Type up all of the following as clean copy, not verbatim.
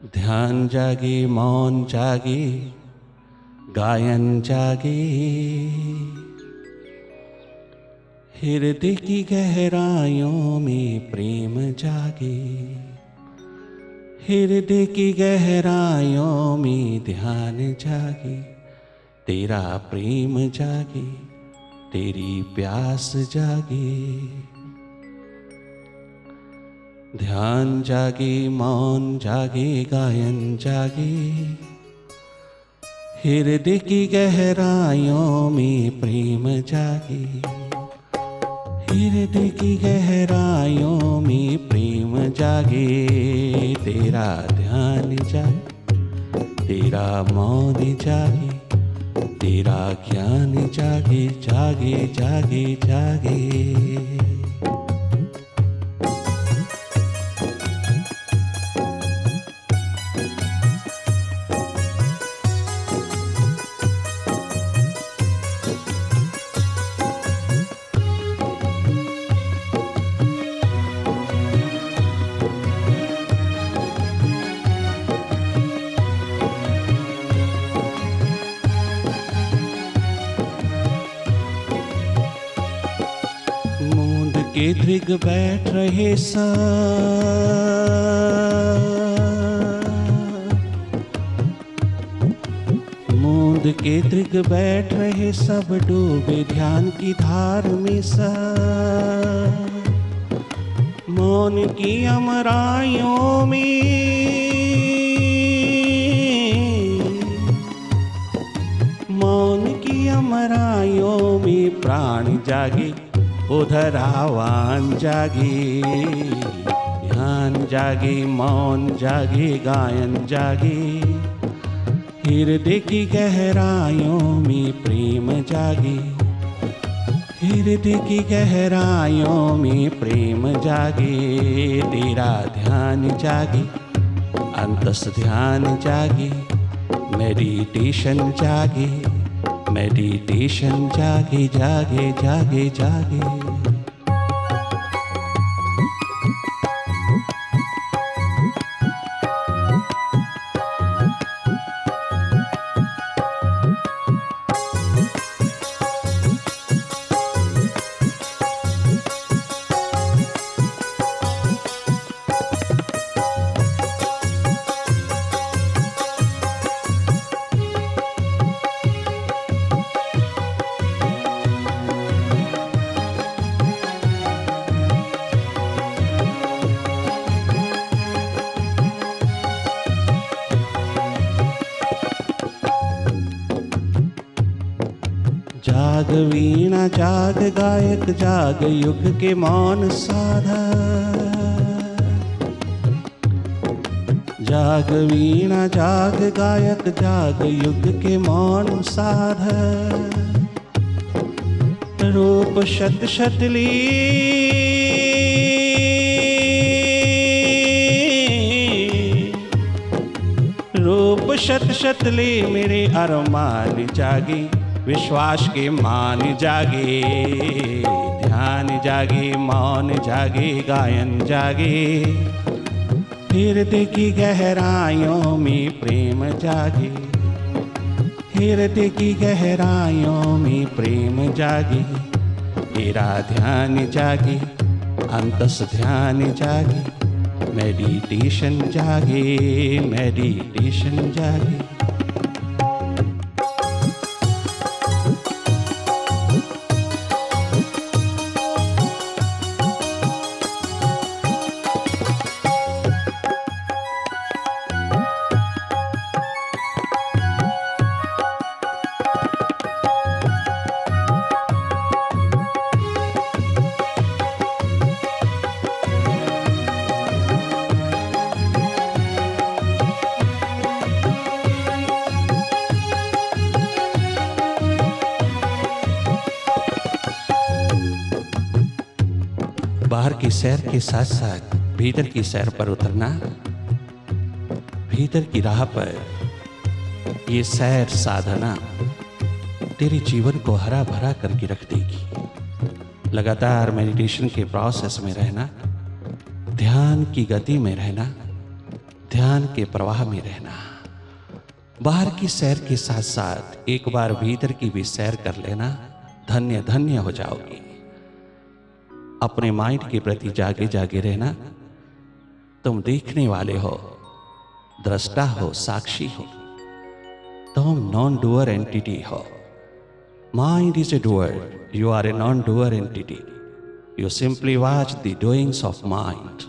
ध्यान जागे, मौन जागे, गायन जागे, हृदय की गहराइयों में प्रेम जागे, हृदय की गहराइयों में ध्यान जागे, तेरा प्रेम जागे, तेरी प्यास जागे। ध्यान जागे, मौन जागे, गायन जागे, हृदय की गहराइयों में प्रेम जागे, हृदय की गहराइयों में प्रेम जागे, तेरा ध्यान जागे, तेरा मौन जागे, तेरा ज्ञान जागे, जागे जागे जागे। के दृग बैठ रहे सब, मूंद के दृग बैठ रहे सब, डूबे ध्यान की धार में सब, मौन की अमराइयों में, मौन की अमराइयों में प्राण जागे, उधर आवान जागे, ध्यान जागे, मौन जागे, गायन जागे, हृदय की गहराइयों में प्रेम जागे, हृदय की गहराइयों में प्रेम जागे, तेरा ध्यान जागे, अंतस ध्यान जागे, मेडिटेशन जागे, मेडिटेशन जागे, जागे जागे जागे। जाग वीणा जाग गायक, जाग युग के मौन साधक, जाग वीणा जाग गायक, जाग युग के मौन साधक, रूप शत शतली रूप शत शतली, मेरे अरमान जागे, विश्वास के मान जागे, ध्यान जागे, मौन जागे, गायन जागे, हृदय की गहराइयों में प्रेम जागे, हृदय की गहराइयों में प्रेम जागे, तेरा ध्यान जागे, अंतस ध्यान जागे, मेडिटेशन जागे, मेडिटेशन जागे। बाहर की सैर के साथ साथ भीतर की सैर पर उतरना, भीतर की राह पर ये सैर साधना तेरे जीवन को हरा भरा करके रख देगी। लगातार मेडिटेशन के प्रोसेस में रहना, ध्यान की गति में रहना, ध्यान के प्रवाह में रहना। बाहर की सैर के साथ साथ एक बार भीतर की भी सैर कर लेना, धन्य धन्य हो जाओगी। अपने माइंड के प्रति जागे जागे रहना। तुम देखने वाले हो, दृष्टा हो, साक्षी हो। तुम नॉन डूअर एंटिटी हो। Mind is a doer, you are a non doer entity. You simply watch the doings of mind.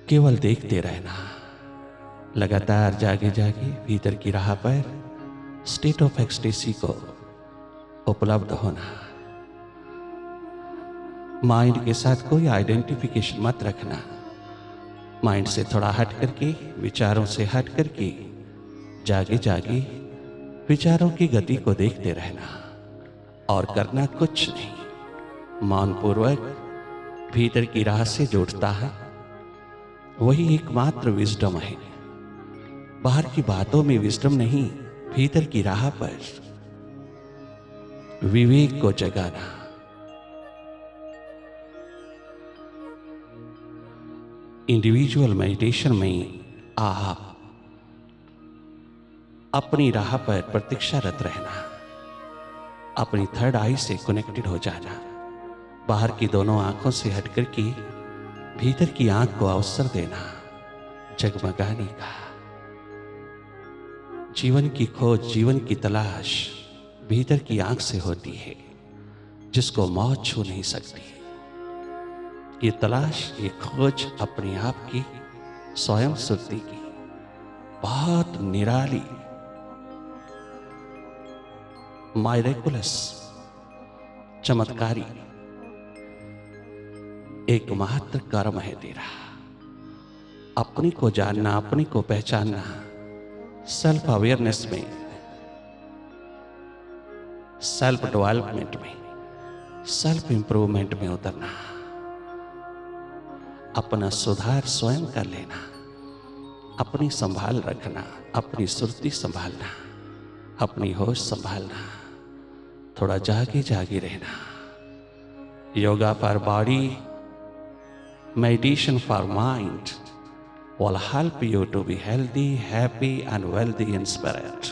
केवल देखते रहना, लगातार जागे जागे भीतर की राह पर स्टेट ऑफ एक्सटेसी को उपलब्ध होना। माइंड के साथ कोई आइडेंटिफिकेशन मत रखना। माइंड से थोड़ा हट करके, विचारों से हट करके जागे जागे विचारों की गति को देखते रहना और करना कुछ नहीं। मौनपूर्वक भीतर की राह से जुड़ता है, वही एकमात्र विजडम है। बाहर की बातों में विजडम नहीं, भीतर की राह पर विवेक को जगाना। इंडिविजुअल मेडिटेशन में आप अपनी राह पर प्रतीक्षारत रहना, अपनी थर्ड आई से कनेक्टेड हो जाना। बाहर की दोनों आंखों से हटकर के भीतर की आंख को अवसर देना जगमगाने का। जीवन की खोज, जीवन की तलाश भीतर की आंख से होती है, जिसको मौत छू नहीं सकती। ये तलाश, ये खोज अपने आप की स्वयं सुर्ति की बहुत निराली, मायरेकुलस, चमत्कारी एकमात्र कर्म है तेरा। अपने को जानना, अपने को पहचानना, सेल्फ अवेयरनेस में, सेल्फ डेवलपमेंट में, सेल्फ इंप्रूवमेंट में उतरना, अपना सुधार स्वयं कर लेना, अपनी संभाल रखना, अपनी सुर्ती संभालना, अपनी होश संभालना, थोड़ा जागे जागे रहना। Yoga for body, meditation for mind will help you to be healthy, happy and wealthy in spirit.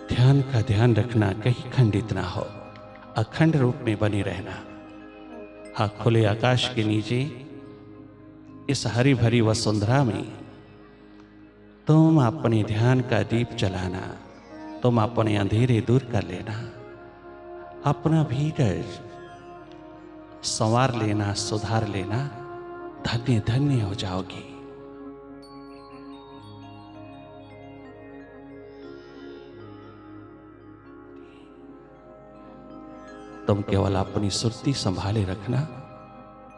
ध्यान का ध्यान रखना, कहीं खंडित ना हो, अखंड रूप में बने रहना। हाँ, खुले आकाश के नीचे इस हरी भरी वसुंधरा में तुम अपने ध्यान का दीप जलाना, तुम अपने अंधेरे दूर कर लेना, अपना भीतर संवार लेना, सुधार लेना, धन्य धन्य हो जाओगी। तुम केवल अपनी सुर्ती संभाले रखना,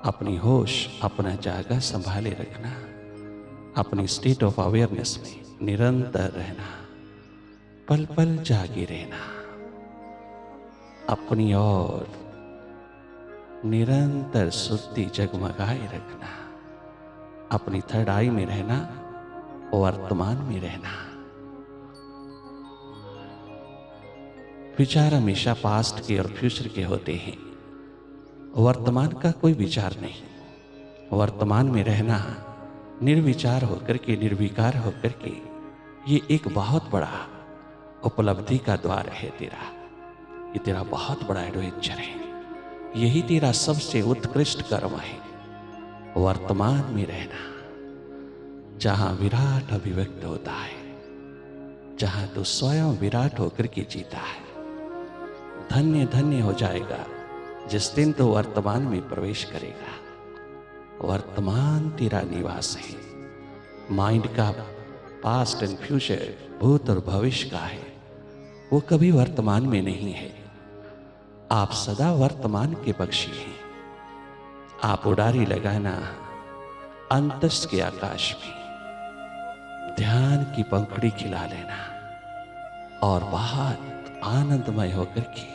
अपनी होश, अपना जागा संभाले रखना, अपनी स्टेट ऑफ अवेयरनेस में निरंतर रहना, पल पल जागे रहना, अपनी ओर निरंतर सुर्ती जगमगाए रखना, अपनी थर्ड आई में रहना, वर्तमान में रहना। विचार हमेशा पास्ट के और फ्यूचर के होते हैं, वर्तमान का कोई विचार नहीं। वर्तमान में रहना, निर्विचार होकर के, निर्विकार होकर के, ये एक बहुत बड़ा उपलब्धि का द्वार है तेरा। ये तेरा बहुत बड़ा एडवेंचर है, यही तेरा सबसे उत्कृष्ट कर्म है। वर्तमान में रहना, जहां विराट अभिव्यक्त होता है, जहां तू स्वयं विराट होकर के जीता है। धन्य धन्य हो जाएगा जिस दिन तो वर्तमान में प्रवेश करेगा। वर्तमान तेरा निवास है। माइंड का पास्ट एंड फ्यूचर, भूत और भविष्य का है, वो कभी वर्तमान में नहीं है। आप सदा वर्तमान के पक्षी हैं। आप उड़ारी लगाना अंतस के आकाश में, ध्यान की पंखुड़ी खिला लेना और बहुत आनंदमय होकर के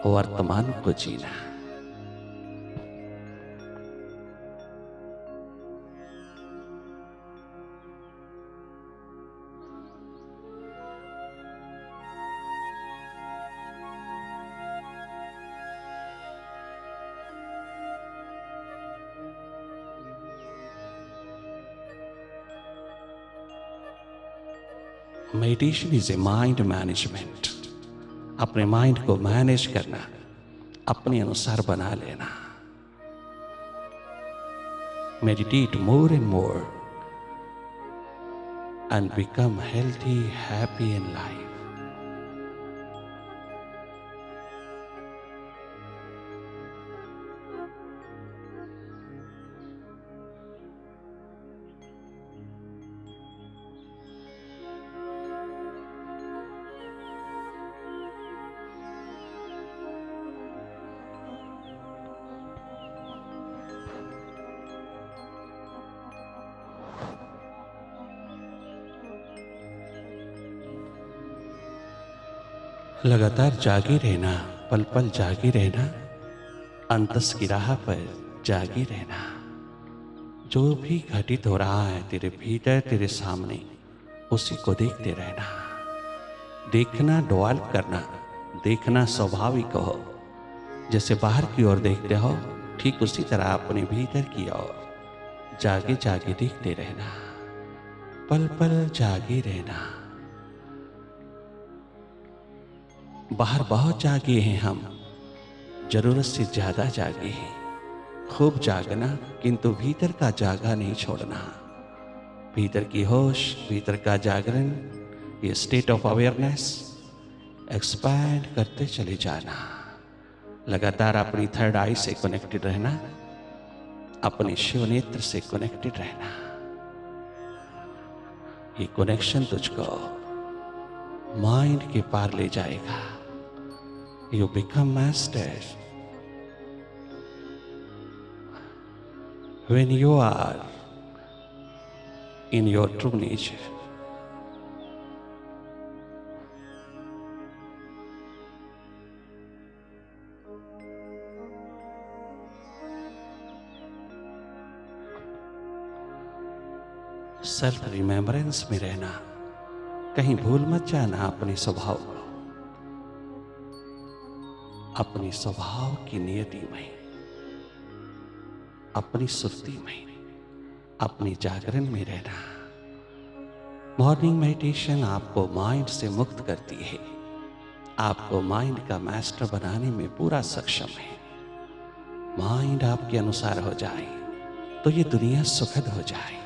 वर्तमान को जीना। Meditation is a mind management. अपने माइंड को मैनेज करना, अपने अनुसार बना लेना। Meditate more and more and become healthy, happy in life. लगातार जागे रहना, पल पल जागे रहना, अंतस की राह पर जागे रहना। जो भी घटित हो रहा है तेरे भीतर, तेरे सामने, उसी को देखते रहना। देखना डेवलप करना, देखना स्वाभाविक हो। जैसे बाहर की ओर देखते हो, ठीक उसी तरह अपने भीतर की ओर जागे जागे देखते रहना, पल पल जागे रहना। बाहर बहुत जागे हैं हम, जरूरत से ज्यादा जागे हैं। खूब जागना, किंतु भीतर का जागा नहीं छोड़ना। भीतर की होश, भीतर का जागरण, ये स्टेट ऑफ अवेयरनेस एक्सपैंड करते चले जाना। लगातार अपनी थर्ड आई से कनेक्टेड रहना, अपने शिव नेत्र से कनेक्टेड रहना। ये कनेक्शन तुझको माइंड के पार ले जाएगा। You become master when you are in your true nature. Self remembrance में रहना, कहीं भूल मत जाना अपने स्वभाव को, अपने स्वभाव की नियति में, अपनी सुर्ती में, अपनी जागरण में रहना। मॉर्निंग मेडिटेशन आपको माइंड से मुक्त करती है, आपको माइंड का मास्टर बनाने में पूरा सक्षम है। माइंड आपके अनुसार हो जाए तो ये दुनिया सुखद हो जाए,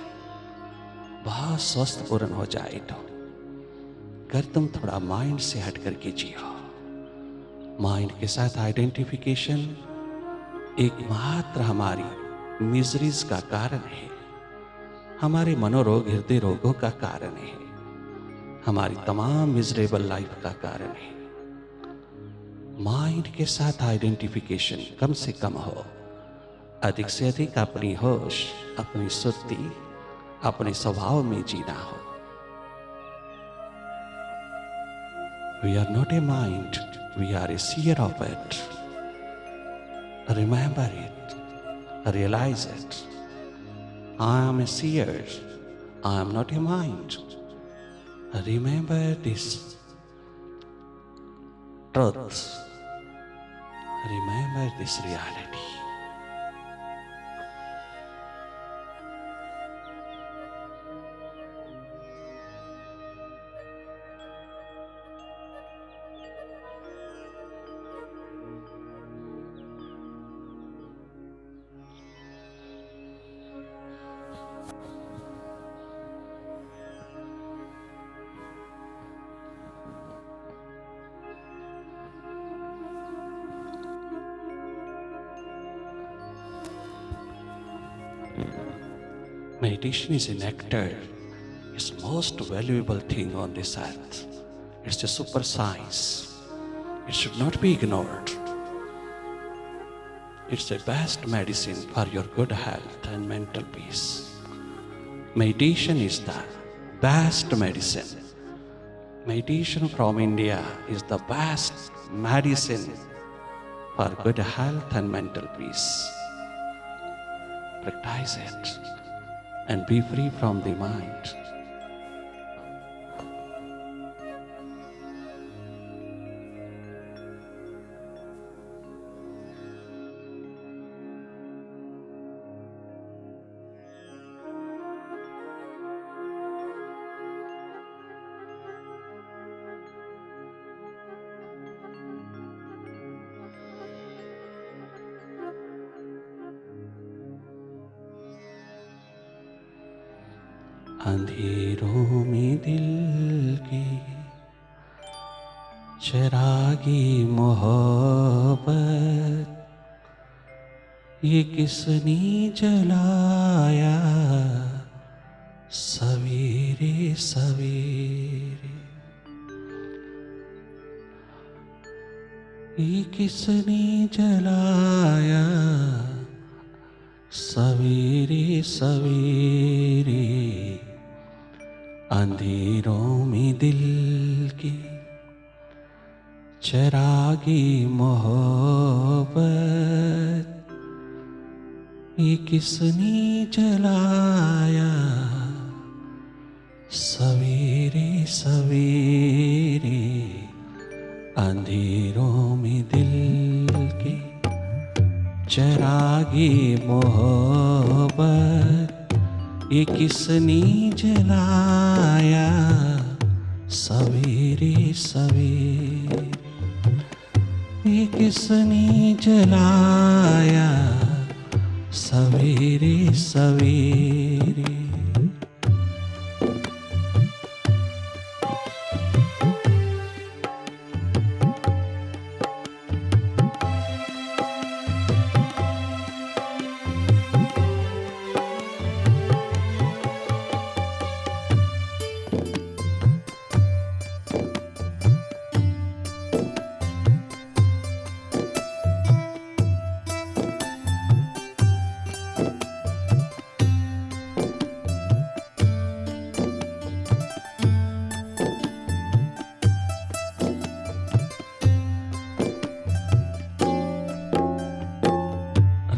बहुत स्वस्थपूर्ण हो जाए। तो अगर तुम थोड़ा माइंड से हट करके जियो, माइंड के साथ आइडेंटिफिकेशन एकमात्र हमारी मिजरीज का कारण है, हमारे मनोरोग, हृदय रोगों का कारण है, हमारी तमाम मिजरेबल लाइफ का कारण है। माइंड के साथ आइडेंटिफिकेशन कम से कम हो, अधिक से अधिक अपनी होश, अपनी सुर्ती, अपने स्वभाव में जीना हो। We are not a mind, we are a seer of it. Remember it, realize it. I am a seer, I am not a mind. Remember this truth, remember this reality. Meditation is a nectar. It's most valuable thing on this earth. It's a super science. It should not be ignored. It's the best medicine for your good health and mental peace. Meditation is the best medicine. Meditation from India is the best medicine for good health and mental peace. Practice it and be free from the mind. अंधेरों में दिल की चिरागी मोहब्बत, ये किसने जलाया सवेरे सवेरे, ये किसने जलाया सवेरे सवेरे, अंधेरों में दिल की चिरागी मोहब्बत, ये किसने जलाया सवेरे सवेरे, अंधेरों में दिल की चिरागी मोहब्बत, ये किसने जलाया सवेरे सवेरे, ये किसने जलाया सवेरे सवेरे।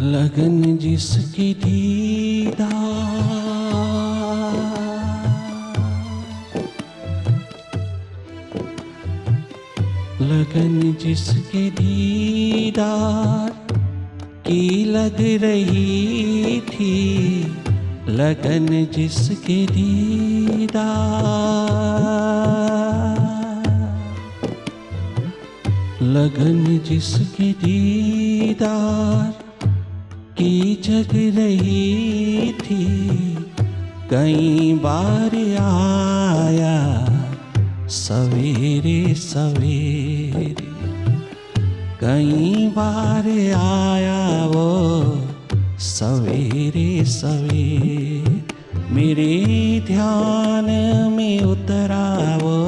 लगन जिसकी दीदार, लगन जिसकी दीदार की लग रही थी, लगन जिसकी दीदार, लगन जिसकी दीदार की जग रही थी, कई बार आया सवेरे सवेरे, कई बार आया वो सवेरे सवेरे, मेरे ध्यान में उतरा वो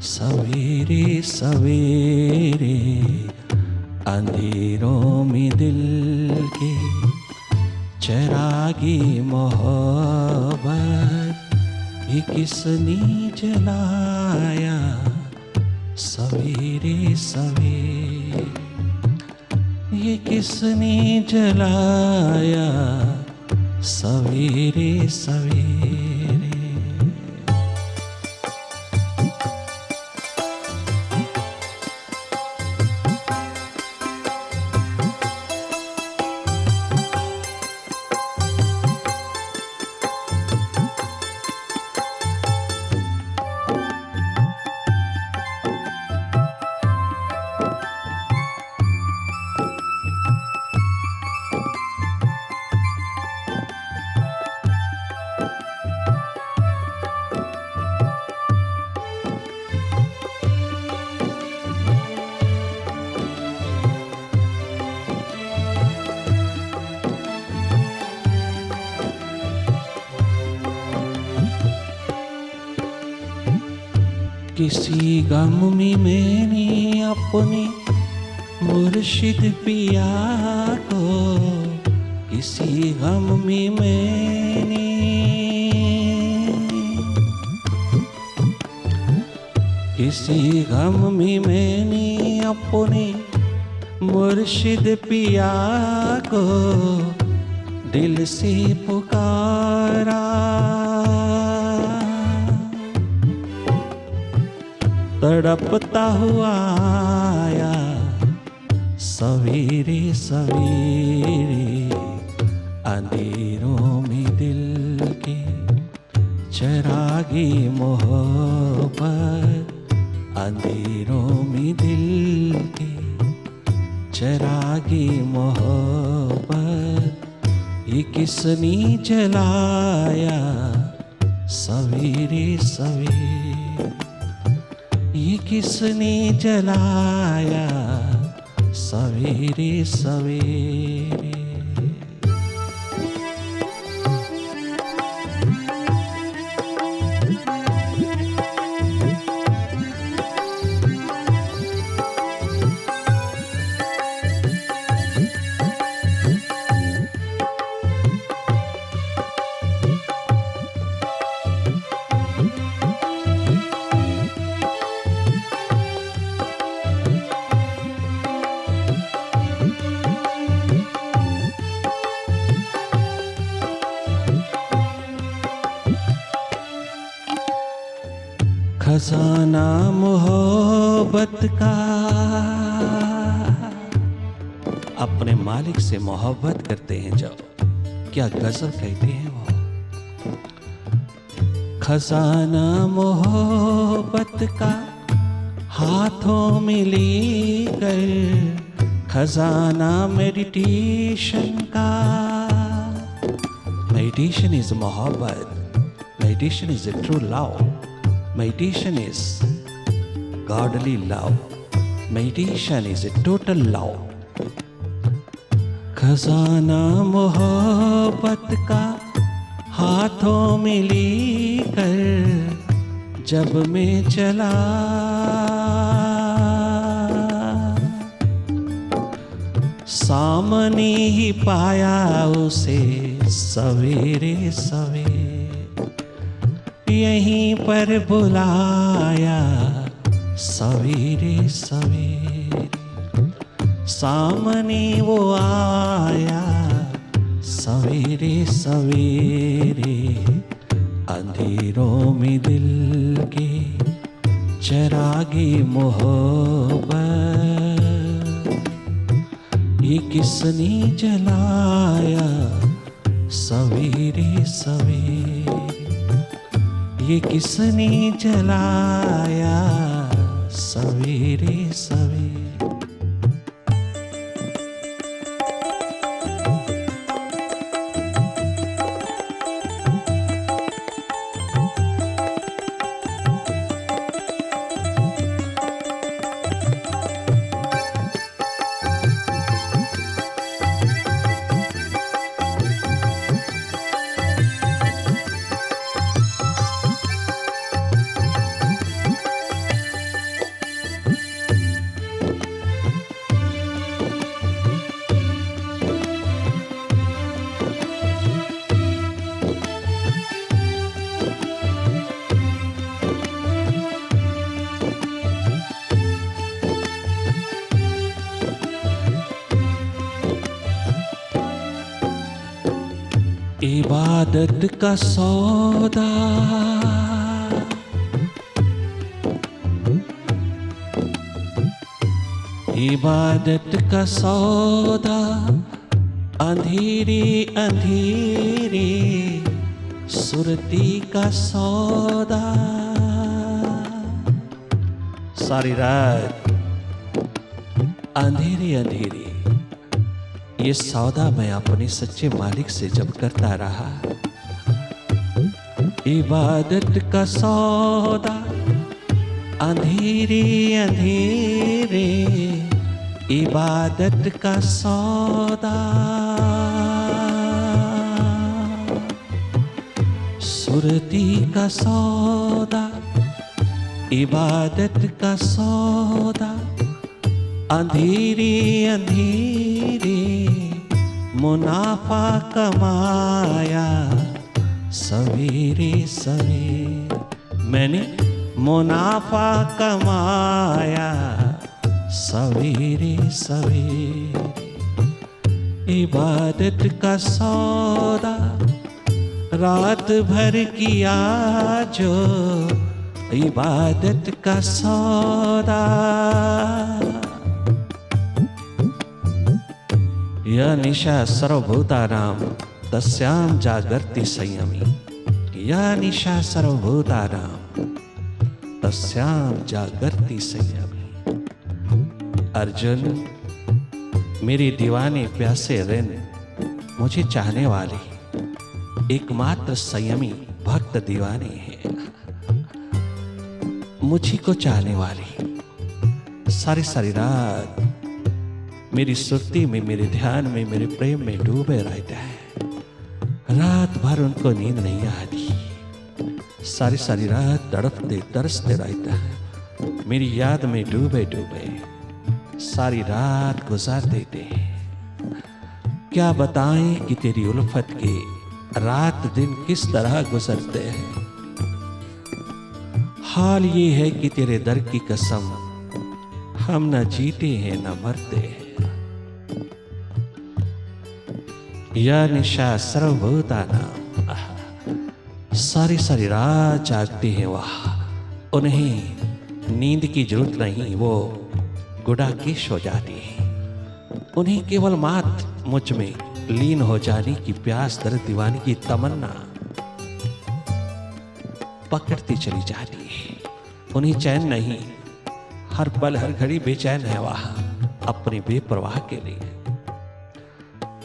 सवेरे सवेरे, अंधेरों में दिल की चिरागी मोहब्बत, ये किसने जलाया सवेरे सवेरे, ये किसने जलाया सवेरे सवेरे। किसी गम में मैंने अपने मुर्शिद पिया को, किसी गम में मैंने, किसी गम में मैंने अपने मुर्शिद पिया को दिल से पुकारा, तड़पता हुआ आया सवेरे सवेरे, अंधेरों में दिल की चिरागी मोहब्बत, अंधेरों में दिल की चिरागी मोहब्बत, ये किसने जलाया सवेरे सवेरे, ये किसने जलाया सवेरे सवेरे। खजाना मोहब्बत का, अपने मालिक से मोहब्बत करते हैं जब, क्या गजल कहते हैं वो। खजाना मोहब्बत का हाथों में लेकर, खजाना मेडिटेशन का। मेडिटेशन इज मोहब्बत, meditation is a true love, meditation is godly love, meditation is a total love। खजाना मोहब्बत का हाथों में लेकर जब मैं चला, सामने ही पाया उसे सवेरे सवेरे, यहीं पर बुलाया सवेरे सवेरे, सामने वो आया सवेरे सवेरे। अंधेरों में दिल के चरागे मोहब्बत, ये किसने जलाया सवेरे सवेरे, ये किसने जलाया सवेरे सवेरे। इबादत का सौदा, इबादत का सौदा, अंधेरे अंधेरे सुरती का सौदा। सारी रात अंधेरे अंधेरे ये सौदा मैं अपने सच्चे मालिक से जब करता रहा। इबादत का सौदा, अंधेरे अंधेरे इबादत का सौदा, सुरती का सौदा, इबादत का सौदा, अंधेरे अंधेरे मुनाफा कमाया सवेरे सवेरे। मैंने मुनाफा कमाया सवेरे सवेरे। इबादत का सौदा रात भर किया जो, इबादत का सौदा। या निशा सर्वभूतानां तस्यां जागर्ति संयमी, या निशा सर्वभूतानां तस्यां जागर्ति संयमी। अर्जुन, मेरे दीवाने प्यासे ऋण मुझे चाहने वाले एकमात्र संयमी भक्त दीवाने हैं, मुझी को चाहने वाले सारी सारी रात मेरी सुरती में, मेरे ध्यान में, मेरे प्रेम में डूबे रहते हैं। रात भर उनको नींद नहीं आती, सारी सारी रात तड़पते तरसते रहता है, मेरी याद में डूबे डूबे सारी रात गुजार देते हैं। क्या बताएं कि तेरी उल्फत के रात दिन किस तरह गुजरते हैं। हाल ये है कि तेरे दर की कसम हम न जीते हैं न मरते हैं। या निशा सर्वभूतानां, सारी सारी रात जागते हैं वह, उन्हें नींद की जरूरत नहीं, वो गुडाकेश हो जाती है। उन्हें केवल मात मुझ में लीन हो जाने की प्यास, दर्द दीवानी की तमन्ना पकड़ती चली जाती है। उन्हें चैन नहीं, हर पल हर घड़ी बेचैन है वह अपनी बेपरवाह के लिए।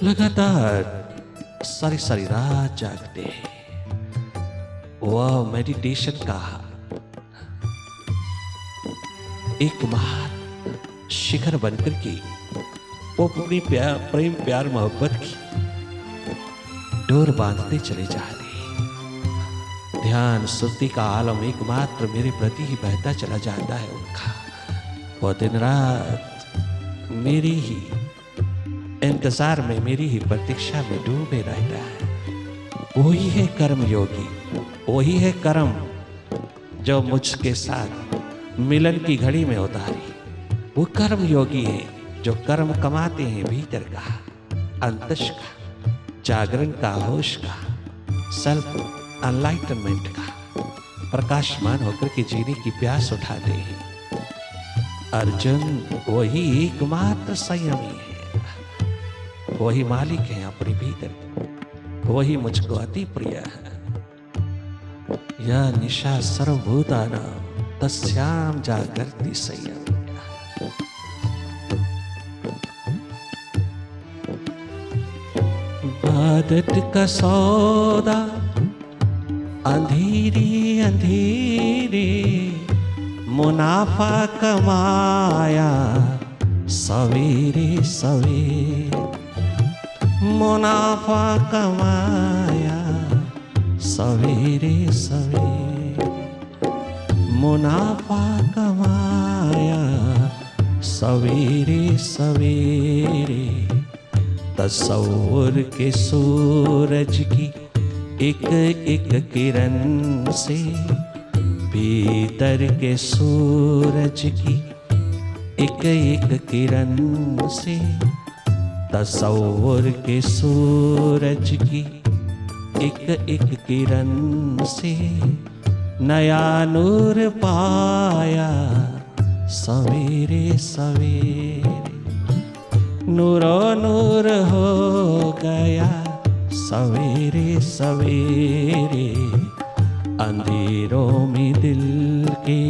लगातार सारी सारी रात जागते हैं। वह मेडिटेशन का एक महान शिखर बनकर के वो अपनी प्रेम प्यार मोहब्बत की डोर बांधते चले जा रहे। ध्यान सुरती का आलम एकमात्र मेरे प्रति ही बहता चला जाता है उनका। वो दिन रात मेरी ही इंतजार में, मेरी ही प्रतीक्षा में डूबे रहता है। वही है कर्म योगी, वही है कर्म जो मुझके साथ मिलन की घड़ी में उतारी। वो कर्म योगी है जो कर्म कमाते हैं भीतर का, अंतश का, जागरण का, होश का, सेल्फ एनलाइटनमेंट का, प्रकाशमान होकर के जीने की प्यास उठाते हैं। अर्जुन वही एकमात्र संयमी है, वही मालिक है अपने भीतर, वही मुझको अति प्रिय है। या निशा सर्वभूतानां तस्यां जागर्ति संयम। आदत का सौदा अंधेरे अंधेरे, मुनाफा कमाया सवेरे सवेरे, मुनाफा कमाया सवेरे सवेरे, मुनाफा कमाया सवेरे सवेरे। तसव्वुर के सूरज की एक एक किरण से, भीतर के सूरज की एक एक किरण से, तसव्वुर के सूरज की एक एक किरण से, नया नूर पाया सवेरे सवेरे। नूरो नूर हो गया सवेरे सवेरे, अंधेरों में दिल के